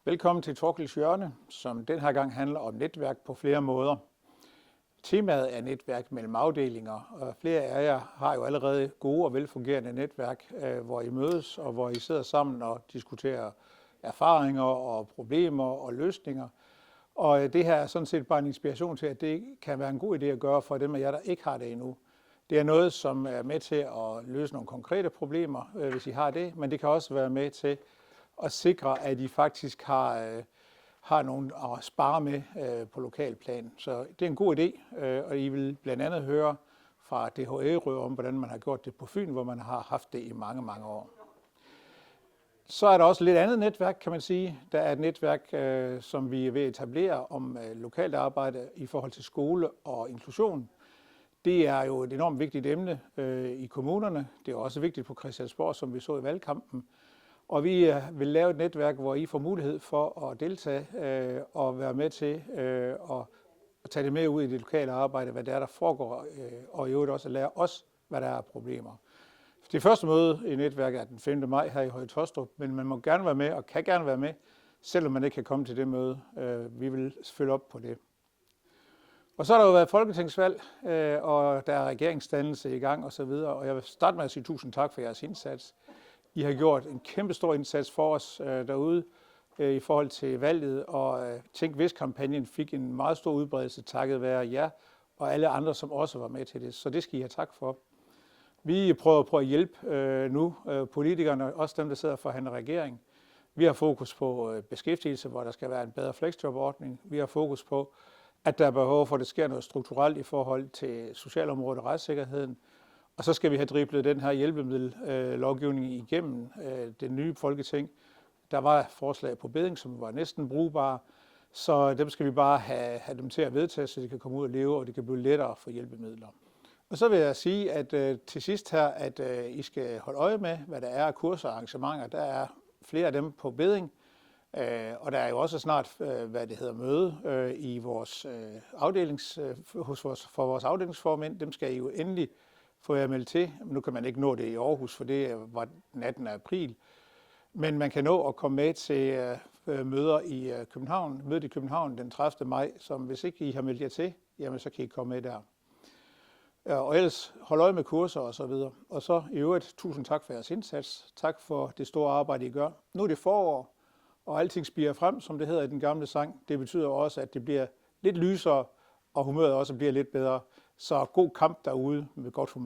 Velkommen til Torkils Hjørne, som den her gang handler om netværk på flere måder. Temaet er netværk mellem afdelinger, og flere af jer har jo allerede gode og velfungerende netværk, hvor I mødes og hvor I sidder sammen og diskuterer erfaringer og problemer og løsninger. Og det her er sådan set bare en inspiration til, at det kan være en god idé at gøre for dem af jer, der ikke har det endnu. Det er noget, som er med til at løse nogle konkrete problemer, hvis I har det, men det kan også være med til at sikre, at I faktisk har nogen at spare med på lokalplan. Så det er en god idé, og I vil blandt andet høre fra DHE om, hvordan man har gjort det på Fyn, hvor man har haft det i mange, mange år. Så er der også lidt andet netværk, kan man sige. Der er et netværk, som vi er ved at etablere om lokalt arbejde i forhold til skole og inklusion. Det er jo et enormt vigtigt emne i kommunerne. Det er også vigtigt på Christiansborg, som vi så i valgkampen. Og vi vil lave et netværk, hvor I får mulighed for at deltage og være med til at tage det med ud i det lokale arbejde, hvad det er, der foregår, og i øvrigt også at lære os, hvad der er af problemer. Det første møde i netværket er den 5. maj her i Høje Taastrup, men man må gerne være med og kan gerne være med, selvom man ikke kan komme til det møde. Vi vil følge op på det. Og så har der jo været folketingsvalg, og der er regeringsdannelse i gang osv., og jeg vil starte med at sige tusind tak for jeres indsats. I har gjort en kæmpe stor indsats for os derude i forhold til valget, og Tænk Hvis-kampagnen fik en meget stor udbredelse takket være jer og alle andre, som også var med til det. Så det skal I have tak for. Vi prøver på at hjælpe nu politikerne, også dem, der sidder og forhandler regering. Vi har fokus på beskæftigelse, hvor der skal være en bedre flexjobordning. Vi har fokus på, at der er behov for, at det sker noget strukturelt i forhold til socialområdet og retssikkerheden. Og så skal vi have driblet den her hjælpemiddellovgivning igennem det nye Folketing. Der var forslag på beding, som var næsten brugbare, så dem skal vi bare have dem til at vedtage, så de kan komme ud og leve, og det kan blive lettere for hjælpemidler. Og så vil jeg sige, at til sidst her, at I skal holde øje med, hvad der er af kurser og arrangementer. Der er flere af dem på beding, og der er jo også snart, møde i vores for vores afdelingsformænd. Dem skal I jo endelig få jer meldt til. Nu kan man ikke nå det i Aarhus, for det var den 18. april. Men man kan nå at komme med til møder i København. Mødet i København den 30. maj, som hvis ikke I har meldt jer til, jamen så kan I komme med der. Og ellers hold øje med kurser og så videre. Og så i øvrigt, tusind tak for jeres indsats. Tak for det store arbejde, I gør. Nu er det forår, og alting spirer frem, som det hedder i den gamle sang. Det betyder også, at det bliver lidt lysere, og humøret også bliver lidt bedre. Så god kamp derude med godt humør.